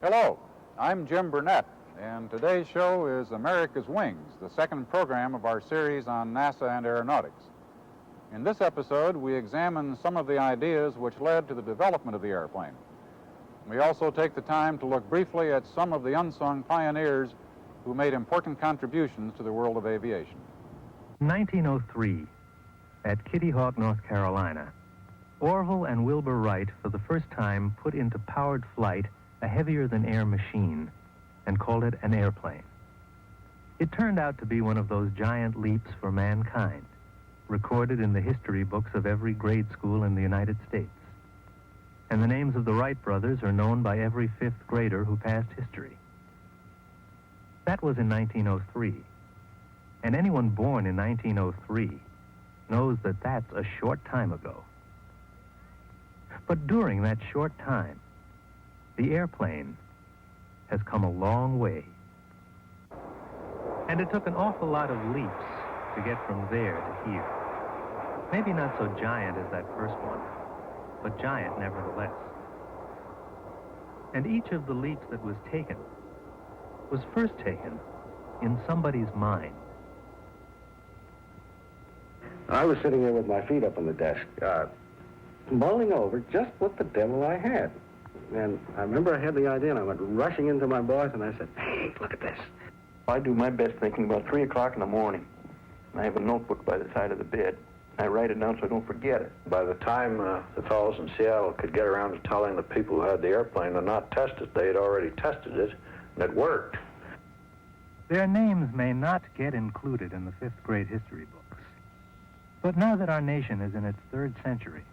Hello, I'm Jim Burnett, and today's show is America's Wings, the second program of our series on NASA and aeronautics. In this episode, we examine some of the ideas which led to the development of the airplane. We also take the time to look briefly at some of the unsung pioneers who made important contributions to the world of aviation. In 1903, at Kitty Hawk, North Carolina, Orville and Wilbur Wright for the first time put into powered flight a heavier-than-air machine and called it an airplane. It turned out to be one of those giant leaps for mankind, recorded in the history books of every grade school in the United States. And the names of the Wright brothers are known by every fifth grader who passed history. That was in 1903. And anyone born in 1903 knows that that's a short time ago. But during that short time, the airplane has come a long way. And it took an awful lot of leaps to get from there to here. Maybe not so giant as that first one, but giant nevertheless. And each of the leaps that was taken was first taken in somebody's mind. I was sitting there with my feet up on the desk, mulling over just what the devil I had. And I remember I had the idea, and I went rushing into my boys, and I said, "Hey, look at this." I do my best thinking about 3 o'clock in the morning. I have a notebook by the side of the bed. I write it down so I don't forget it. By the time the fellows in Seattle could get around to telling the people who had the airplane to not test it, they had already tested it, and it worked. Their names may not get included in the fifth grade history books. But now that our nation is in its third century,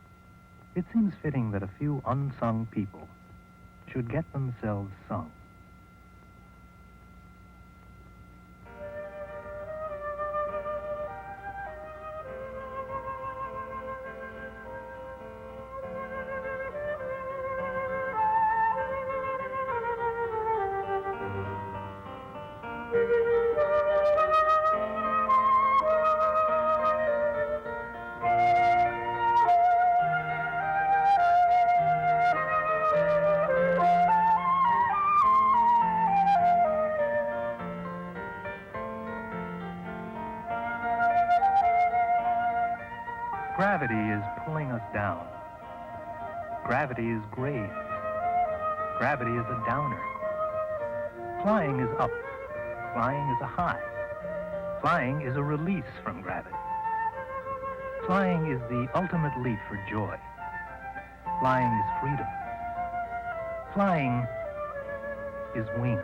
it seems fitting that a few unsung people should get themselves sung. Gravity is pulling us down. Gravity is grave. Gravity is a downer. Flying is up. Flying is a high. Flying is a release from gravity. Flying is the ultimate leap for joy. Flying is freedom. Flying is wings.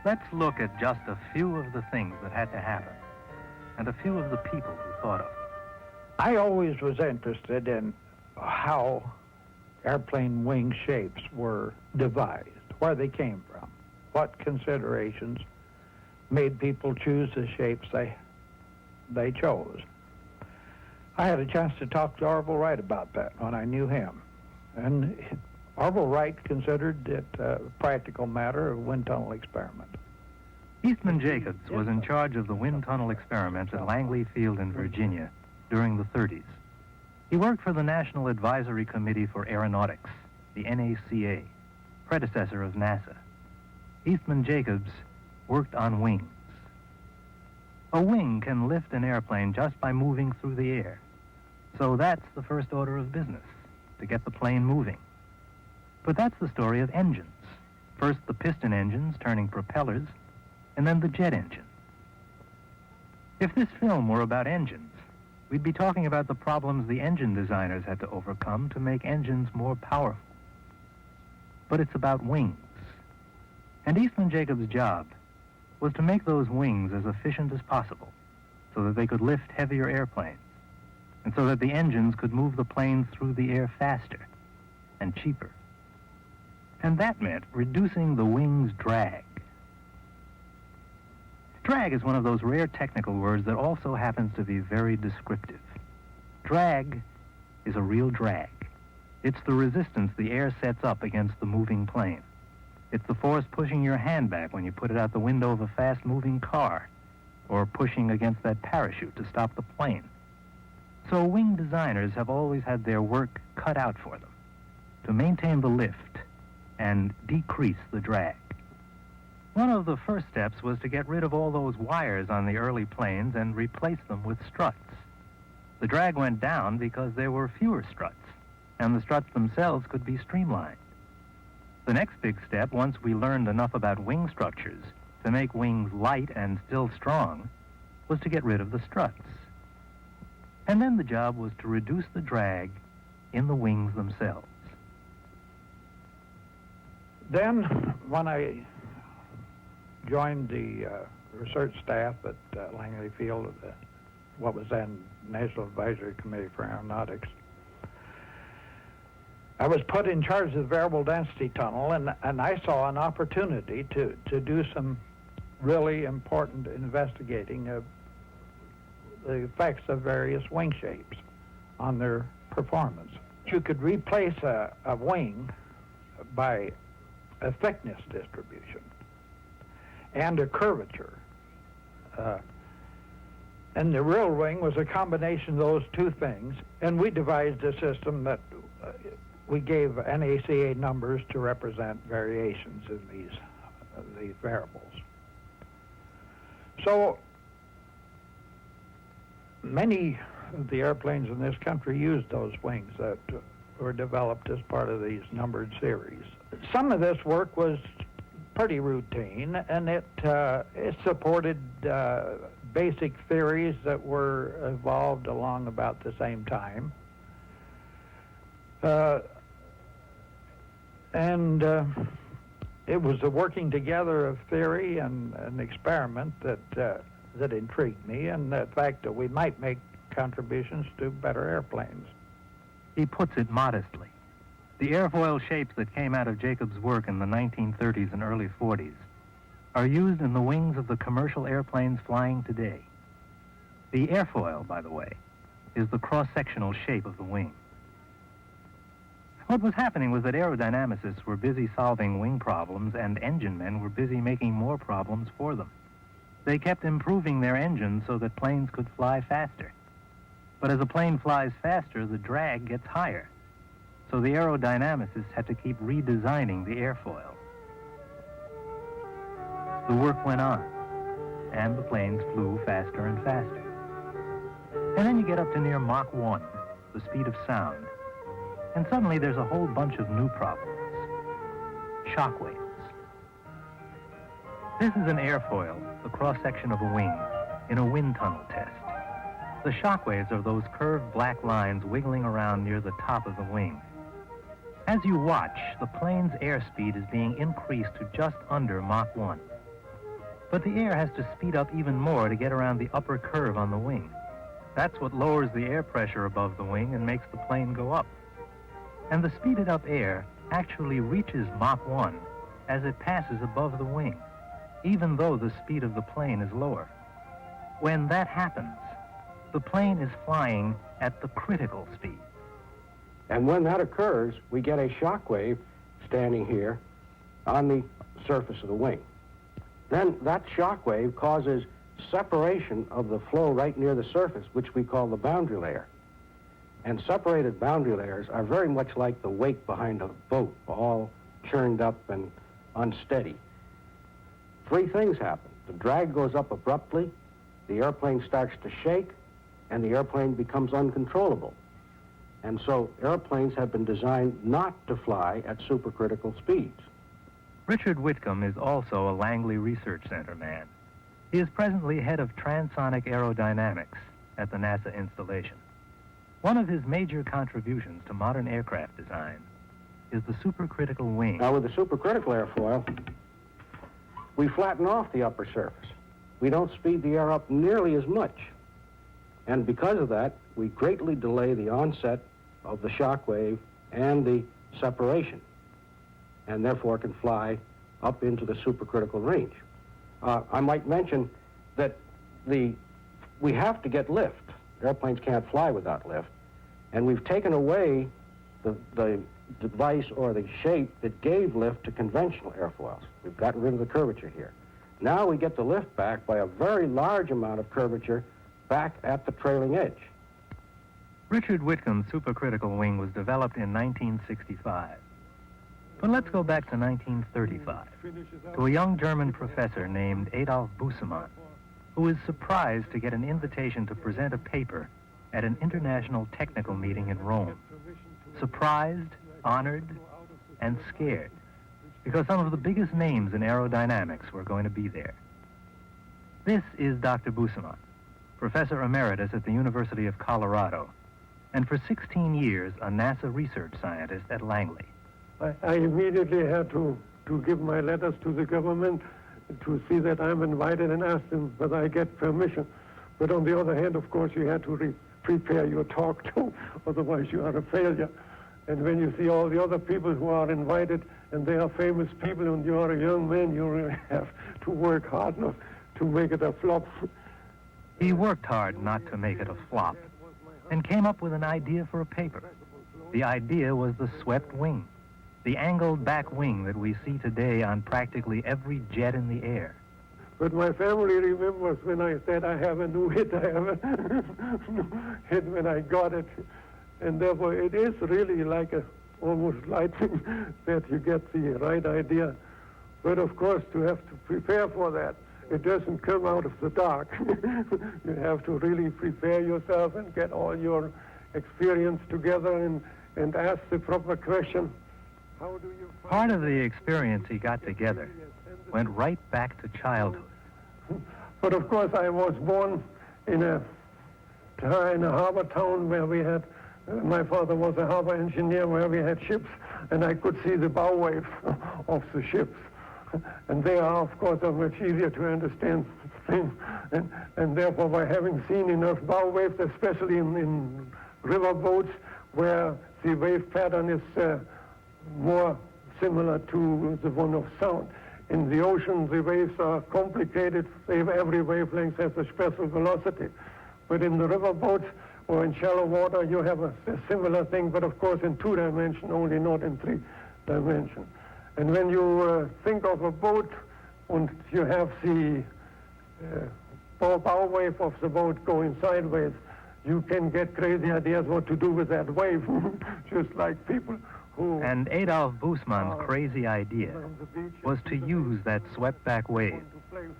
Let's look at just a few of the things that had to happen, and a few of the people who thought of them. I always was interested in how airplane wing shapes were devised, where they came from, what considerations made people choose the shapes they chose. I had a chance to talk to Orville Wright about that when I knew him. And Orville Wright considered it a practical matter of wind tunnel experiment. Eastman Jacobs was in charge of the wind tunnel experiments at Langley Field in Virginia during the 30s. He worked for the National Advisory Committee for Aeronautics, the NACA, predecessor of NASA. Eastman Jacobs worked on wings. A wing can lift an airplane just by moving through the air. So that's the first order of business, to get the plane moving. But that's the story of engines. First the piston engines turning propellers, and then the jet engine. If this film were about engines, we'd be talking about the problems the engine designers had to overcome to make engines more powerful. But it's about wings. And Eastman Jacobs' job was to make those wings as efficient as possible so that they could lift heavier airplanes and so that the engines could move the planes through the air faster and cheaper. And that meant reducing the wing's drag. Drag is one of those rare technical words that also happens to be very descriptive. Drag is a real drag. It's the resistance the air sets up against the moving plane. It's the force pushing your hand back when you put it out the window of a fast-moving car, or pushing against that parachute to stop the plane. So wing designers have always had their work cut out for them to maintain the lift and decrease the drag. One of the first steps was to get rid of all those wires on the early planes and replace them with struts. The drag went down because there were fewer struts, and the struts themselves could be streamlined. The next big step, once we learned enough about wing structures to make wings light and still strong, was to get rid of the struts. And then the job was to reduce the drag in the wings themselves. Then, when I joined the research staff at Langley Field, what was then National Advisory Committee for Aeronautics, I was put in charge of the variable density tunnel, and I saw an opportunity to do some really important investigating of the effects of various wing shapes on their performance. You could replace a wing by a thickness distribution and a curvature. And the real wing was a combination of those two things, and we devised a system that we gave NACA numbers to represent variations in these variables. So many of the airplanes in this country used those wings that were developed as part of these numbered series. Some of this work was pretty routine, and it supported basic theories that were evolved along about the same time. It was the working together of theory and an experiment that intrigued me, and the fact that we might make contributions to better airplanes. He puts it modestly. The airfoil shapes that came out of Jacobs' work in the 1930s and early 40s are used in the wings of the commercial airplanes flying today. The airfoil, by the way, is the cross-sectional shape of the wing. What was happening was that aerodynamicists were busy solving wing problems, and engine men were busy making more problems for them. They kept improving their engines so that planes could fly faster. But as a plane flies faster, the drag gets higher. So the aerodynamicists had to keep redesigning the airfoil. The work went on, and the planes flew faster and faster. And then you get up to near Mach 1, the speed of sound, and suddenly there's a whole bunch of new problems. Shock waves. This is an airfoil, the cross-section of a wing, in a wind tunnel test. The shock waves are those curved black lines wiggling around near the top of the wing. As you watch, the plane's airspeed is being increased to just under Mach 1. But the air has to speed up even more to get around the upper curve on the wing. That's what lowers the air pressure above the wing and makes the plane go up. And the speeded up air actually reaches Mach 1 as it passes above the wing, even though the speed of the plane is lower. When that happens, the plane is flying at the critical speed. And when that occurs, we get a shock wave standing here on the surface of the wing. Then that shock wave causes separation of the flow right near the surface, which we call the boundary layer. And separated boundary layers are very much like the wake behind a boat, all churned up and unsteady. Three things happen. The drag goes up abruptly, the airplane starts to shake, and the airplane becomes uncontrollable. And so airplanes have been designed not to fly at supercritical speeds. Richard Whitcomb is also a Langley Research Center man. He is presently head of transonic aerodynamics at the NASA installation. One of his major contributions to modern aircraft design is the supercritical wing. Now, with the supercritical airfoil, we flatten off the upper surface. We don't speed the air up nearly as much. And because of that, we greatly delay the onset of the shock wave and the separation, and therefore can fly up into the supercritical range. I might mention that we have to get lift. Airplanes can't fly without lift. And we've taken away the device or the shape that gave lift to conventional airfoils. We've gotten rid of the curvature here. Now we get the lift back by a very large amount of curvature back at the trailing edge. Richard Whitcomb's supercritical wing was developed in 1965. But let's go back to 1935, to a young German professor named Adolf Busemann, who was surprised to get an invitation to present a paper at an international technical meeting in Rome. Surprised, honored, and scared, because some of the biggest names in aerodynamics were going to be there. This is Dr. Busemann, professor emeritus at the University of Colorado, and for 16 years a NASA research scientist at Langley. I immediately had to give my letters to the government to see that I'm invited and ask them whether I get permission. But on the other hand, of course, you had to prepare your talk too, otherwise you are a failure. And when you see all the other people who are invited and they are famous people and you are a young man, you really have to work hard enough to make it a flop. He worked hard not to make it a flop and came up with an idea for a paper. The idea was the swept wing, the angled back wing that we see today on practically every jet in the air. But my family remembers when I said I have a new hit. I have a new hit when I got it. And therefore it is really like almost lightning that you get the right idea. But of course, to have to prepare for that, it doesn't come out of the dark. You have to really prepare yourself and get all your experience together and ask the proper question. How do you find Part of the experience he got together went right back to childhood. But of course, I was born in a harbor town where we had, my father was a harbor engineer, where we had ships, and I could see the bow waves of the ships. And they are, of course, a much easier to understand thing. And therefore, by having seen enough bow waves, especially in river boats, where the wave pattern is more similar to the one of sound. In the ocean, the waves are complicated. Every wavelength has a special velocity. But in the river boats or in shallow water, you have a similar thing, but of course in 2 dimensions only, not in 3 dimensions. And when you think of a boat and you have the bow wave of the boat going sideways, you can get crazy ideas what to do with that wave, just like people who... And Adolf Busemann's crazy idea was to use that swept-back wave,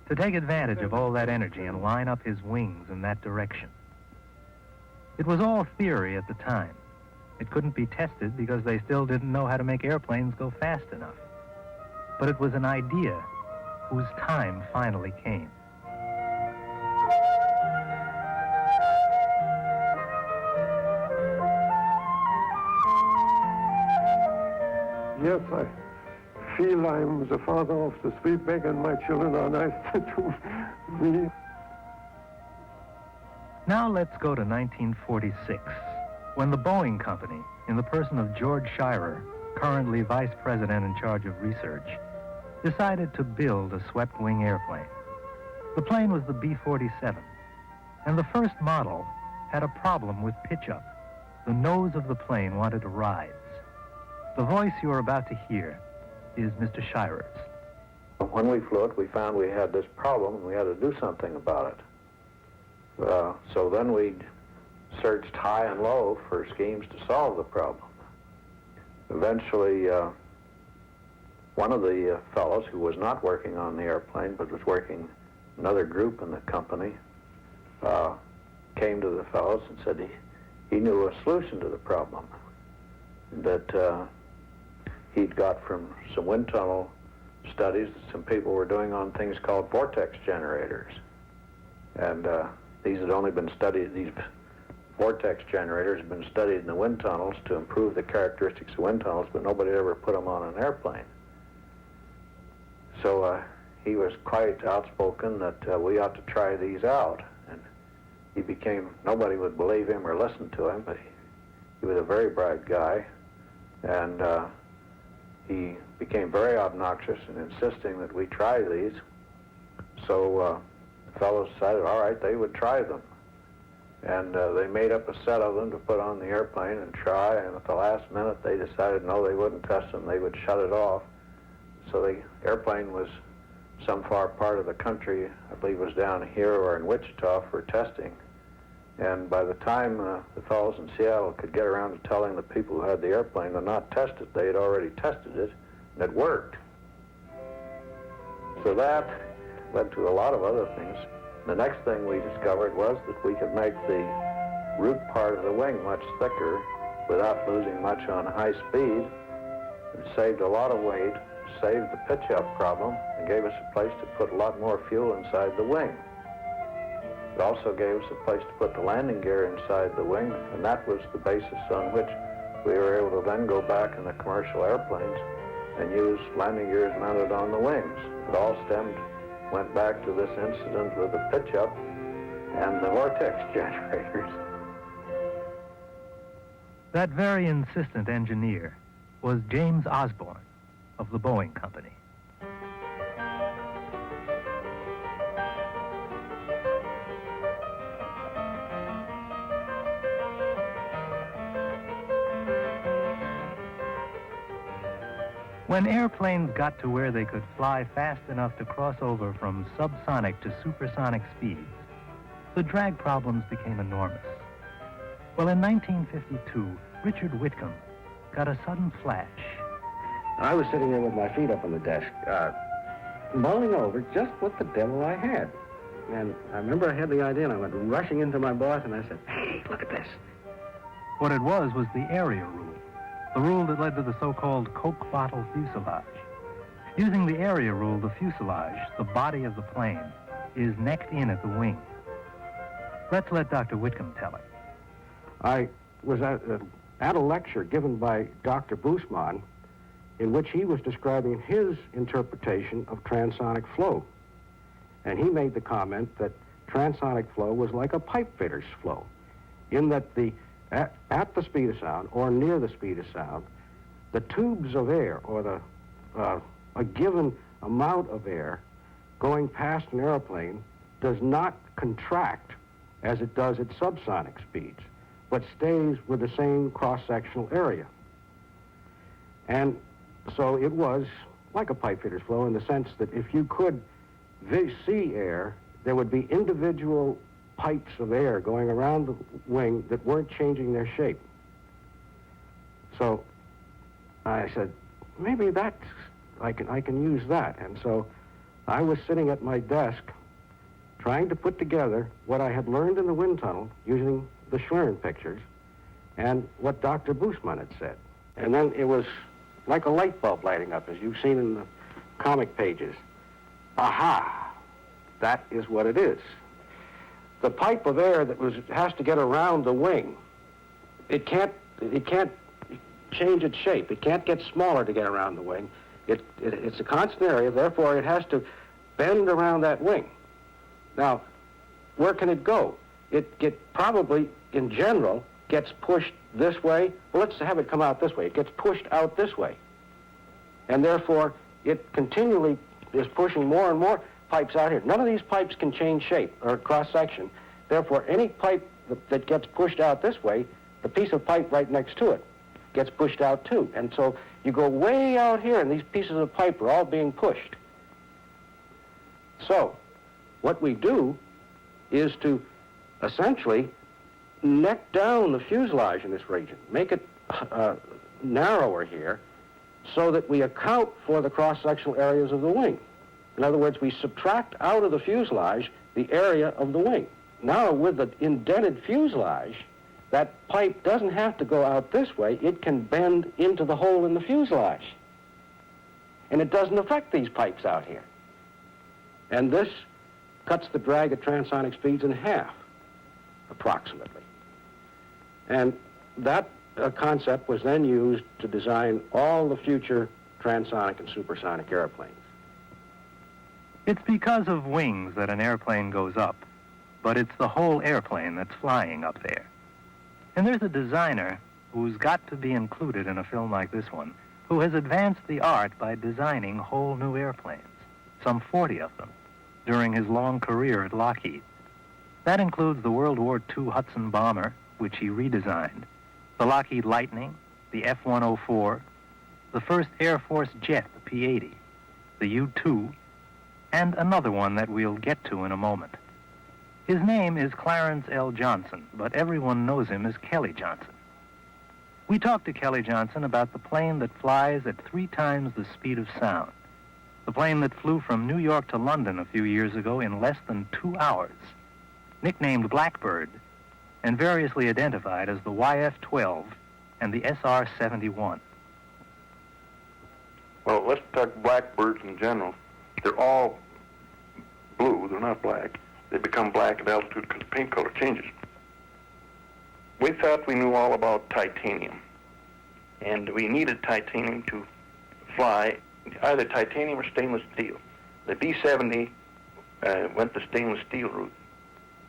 to take advantage of all that energy and line up his wings in that direction. It was all theory at the time. It couldn't be tested because they still didn't know how to make airplanes go fast enough. But it was an idea whose time finally came. Yes, I feel I'm the father of the sweepback and my children are nice to me. Now let's go to 1946, when the Boeing Company, in the person of George Schuyler, currently vice president in charge of research, decided to build a swept-wing airplane. The plane was the B-47, and the first model had a problem with pitch-up. The nose of the plane wanted to rise. The voice you are about to hear is Mr. Schuyler's. When we flew it, we found we had this problem and we had to do something about it. So then we searched high and low for schemes to solve the problem. Eventually, one of the fellows who was not working on the airplane but was working another group in the company came to the fellows and said he knew a solution to the problem that he'd got from some wind tunnel studies that some people were doing on things called vortex generators. And these had only been studied, these vortex generators have been studied in the wind tunnels to improve the characteristics of wind tunnels, but nobody ever put them on an airplane. So he was quite outspoken that we ought to try these out. And he became, nobody would believe him or listen to him, but he was a very bright guy. And he became very obnoxious in insisting that we try these. So the fellows decided, all right, they would try them. And they made up a set of them to put on the airplane and try, and at the last minute they decided no, they wouldn't test them, they would shut it off. So the airplane was some far part of the country, I believe it was down here or in Wichita for testing. And by the time the fellows in Seattle could get around to telling the people who had the airplane to not test it, they had already tested it, and it worked. So that led to a lot of other things. The next thing we discovered was that we could make the root part of the wing much thicker without losing much on high speed. It saved a lot of weight, saved the pitch-up problem, and gave us a place to put a lot more fuel inside the wing. It also gave us a place to put the landing gear inside the wing, and that was the basis on which we were able to then go back in the commercial airplanes and use landing gears mounted on the wings. It all went back to this incident with the pitch-up and the vortex generators. That very insistent engineer was James Osborne of the Boeing Company. When airplanes got to where they could fly fast enough to cross over from subsonic to supersonic speeds, the drag problems became enormous. Well, in 1952, Richard Whitcomb got a sudden flash. I was sitting there with my feet up on the desk, mulling over just what the devil I had. And I remember I had the idea, and I went rushing into my boss, and I said, hey, look at this. What it was the area rule. The rule that led to the so-called Coke bottle fuselage. Using the area rule, the fuselage, the body of the plane, is necked in at the wing. Let's let Dr. Whitcomb tell it. I was at a lecture given by Dr. Bussmann in which he was describing his interpretation of transonic flow. And he made the comment that transonic flow was like a pipe fitter's flow, in that at the speed of sound, or near the speed of sound, the tubes of air, or a given amount of air going past an airplane does not contract as it does at subsonic speeds, but stays with the same cross-sectional area. And so it was like a pipe fitter's flow in the sense that if you could see air, there would be individual pipes of air going around the wing that weren't changing their shape. So I said, maybe I can use that. And so I was sitting at my desk trying to put together what I had learned in the wind tunnel using the Schwerin pictures and what Dr. Bussmann had said. And then it was like a light bulb lighting up, as you've seen in the comic pages. Aha! That is what it is. The pipe of air that has to get around the wing, it can't change its shape. It can't get smaller to get around the wing. It's a constant area, therefore it has to bend around that wing. Now, where can it go? It probably, in general, gets pushed this way. Well, let's have it come out this way. It gets pushed out this way. And therefore, it continually is pushing more and more pipes out here. None of these pipes can change shape or cross-section. Therefore, any pipe that gets pushed out this way, the piece of pipe right next to it gets pushed out too. And so you go way out here, and these pieces of pipe are all being pushed. So what we do is to essentially neck down the fuselage in this region, make it narrower here, so that we account for the cross-sectional areas of the wing. In other words, we subtract out of the fuselage the area of the wing. Now, with the indented fuselage, that pipe doesn't have to go out this way. It can bend into the hole in the fuselage. And it doesn't affect these pipes out here. And this cuts the drag at transonic speeds in half, approximately. And that concept was then used to design all the future transonic and supersonic airplanes. It's because of wings that an airplane goes up, but it's the whole airplane that's flying up there. And there's a designer who's got to be included in a film like this one, who has advanced the art by designing whole new airplanes, some 40 of them, during his long career at Lockheed. That includes the World War II Hudson bomber, which he redesigned, the Lockheed Lightning, the F-104, the first Air Force jet, the P-80, the U-2, and another one that we'll get to in a moment. His name is Clarence L. Johnson, but everyone knows him as Kelly Johnson. We talked to Kelly Johnson about the plane that flies at 3 times the speed of sound, the plane that flew from New York to London a few years ago in less than 2 hours, nicknamed Blackbird, and variously identified as the YF-12 and the SR-71. Well, let's talk blackbirds in general. They're all blue, they're not black. They become black at altitude because the paint color changes. We thought we knew all about titanium, and we needed titanium to fly either titanium or stainless steel. The B-70 went the stainless steel route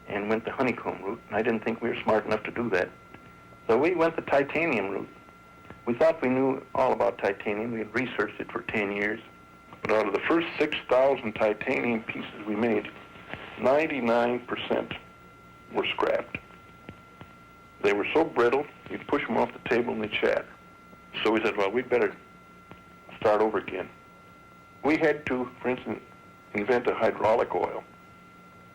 and went the honeycomb route, and I didn't think we were smart enough to do that. So we went the titanium route. We thought we knew all about titanium. We had researched it for 10 years. But out of the first 6,000 titanium pieces we made, 99% were scrapped. They were so brittle, you'd push them off the table and they'd shatter. So we said, well, we'd better start over again. We had to, for instance, invent a hydraulic oil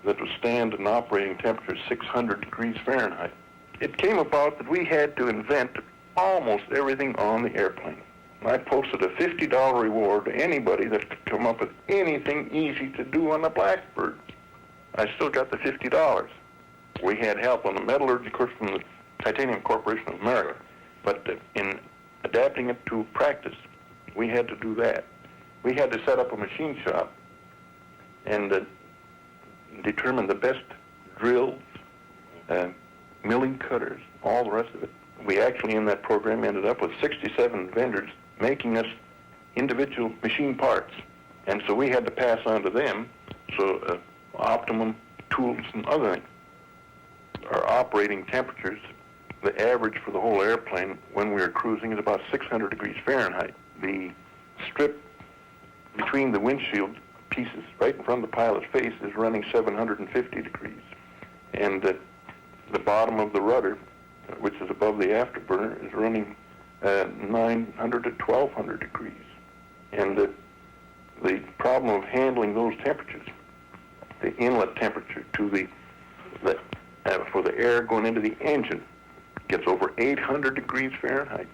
that would stand at an operating temperature of 600 degrees Fahrenheit. It came about that we had to invent almost everything on the airplane. I posted a $50 reward to anybody that could come up with anything easy to do on the Blackbird. I still got the $50. We had help on the metallurgy course from the Titanium Corporation of America, but in adapting it to practice, we had to do that. We had to set up a machine shop and determine the best drills, milling cutters, all the rest of it. We actually, in that program, ended up with 67 vendors making us individual machine parts. And so we had to pass on to them, so optimum tools and other things. Our operating temperatures, the average for the whole airplane when we were cruising is about 600 degrees Fahrenheit. The strip between the windshield pieces right in front of the pilot's face is running 750 degrees. And the bottom of the rudder, which is above the afterburner, is running 900 to 1,200 degrees. And the problem of handling those temperatures, the inlet temperature to for the air going into the engine gets over 800 degrees Fahrenheit.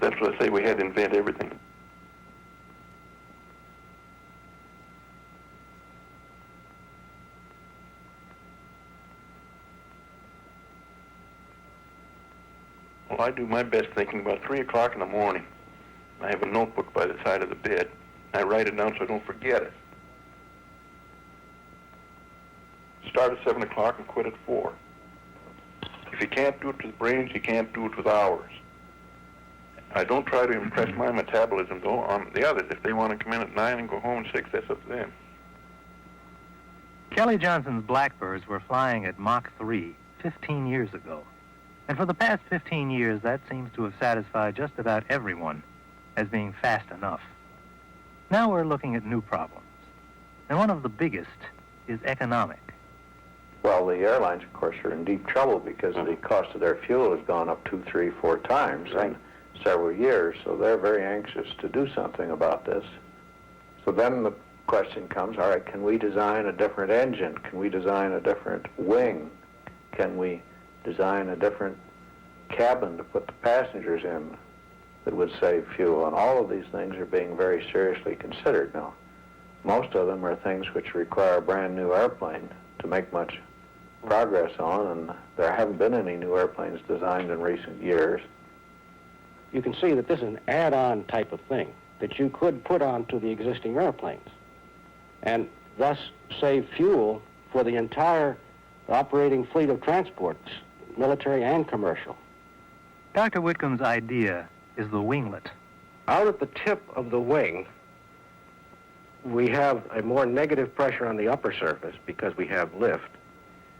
That's what I say, we had to invent everything. Well, I do my best thinking about 3 o'clock in the morning. I have a notebook by the side of the bed. I write it down so I don't forget it. Start at 7 o'clock and quit at 4. If you can't do it with brains, you can't do it with hours. I don't try to impress my metabolism, though, on the others. If they want to come in at 9 and go home at 6, that's up to them. Kelly Johnson's Blackbirds were flying at Mach 3 15 years ago. And for the past 15 years, that seems to have satisfied just about everyone as being fast enough. Now we're looking at new problems. And one of the biggest is economic. Well, the airlines, of course, are in deep trouble because the cost of their fuel has gone up 2, 3, 4 times in several years, so they're very anxious to do something about this. So then the question comes, all right, can we design a different engine? Can we design a different wing? Can we design a different cabin to put the passengers in that would save fuel? And all of these things are being very seriously considered now. Most of them are things which require a brand new airplane to make much progress on, and there haven't been any new airplanes designed in recent years. You can see that this is an add-on type of thing. that you could put onto the existing airplanes, and thus save fuel for the entire operating fleet of transports, military and commercial. Dr. Whitcomb's idea is the winglet. Out at the tip of the wing, we have a more negative pressure on the upper surface because we have lift,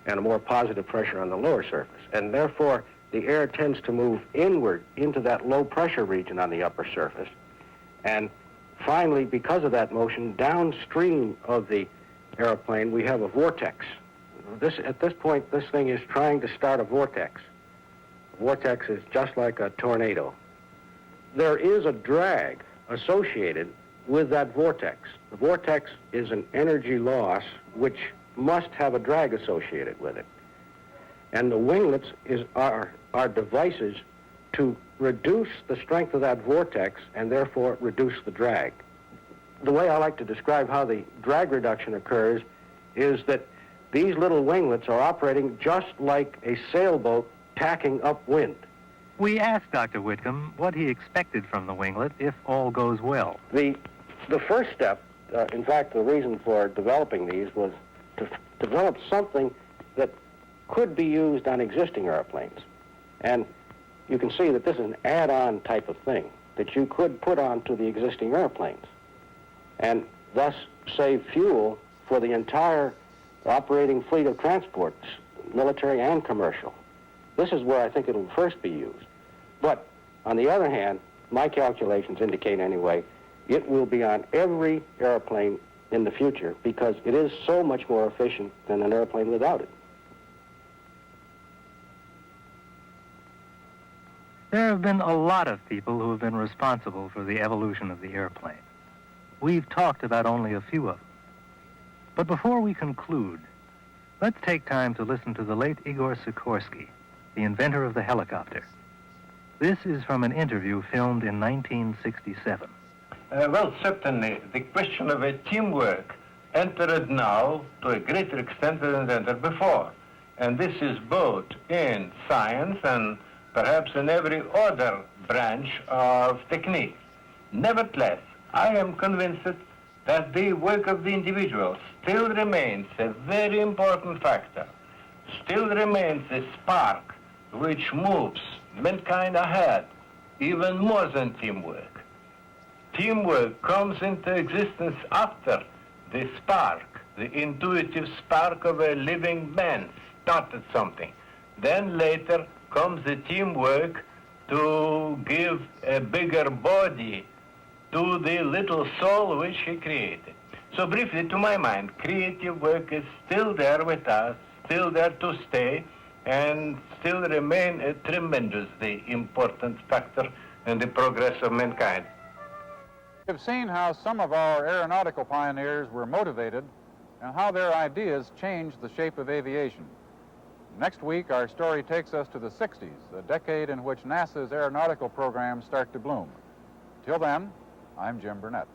and a more positive pressure on the lower surface. And therefore, the air tends to move inward into that low pressure region on the upper surface. And finally, because of that motion, downstream of the airplane, we have a vortex. At this point, this thing is trying to start a vortex. A vortex is just like a tornado. There is a drag associated with that vortex. The vortex is an energy loss which must have a drag associated with it. And the winglets are devices to reduce the strength of that vortex and therefore reduce the drag. The way I like to describe how the drag reduction occurs is that these little winglets are operating just like a sailboat tacking upwind. We asked Dr. Whitcomb what he expected from the winglet if all goes well. The first step, in fact, the reason for developing these was to develop something that could be used on existing airplanes. And you can see that this is an add-on type of thing that you could put onto the existing airplanes and thus save fuel for the entire operating fleet of transports, military and commercial. This is where I think it'll first be used. But on the other hand, my calculations indicate anyway, it will be on every airplane in the future because it is so much more efficient than an airplane without it. There have been a lot of people who have been responsible for the evolution of the airplane. We've talked about only a few of them. But before we conclude, let's take time to listen to the late Igor Sikorsky, the inventor of the helicopter. This is from an interview filmed in 1967. Well, certainly, the question of a teamwork entered now to a greater extent than it entered before. And this is both in science and perhaps in every other branch of technique. Nevertheless, I am convinced that the work of the individual still remains a very important factor, still remains a spark which moves mankind ahead, even more than teamwork. Teamwork comes into existence after the spark, the intuitive spark of a living man started something. Then later comes the teamwork to give a bigger body to the little soul which he created. So briefly, to my mind, creative work is still there with us, still there to stay, and still remain a tremendously important factor in the progress of mankind. We've seen how some of our aeronautical pioneers were motivated and how their ideas changed the shape of aviation. Next week, our story takes us to the 60s, a decade in which NASA's aeronautical programs start to bloom. Till then, I'm Jim Burnett.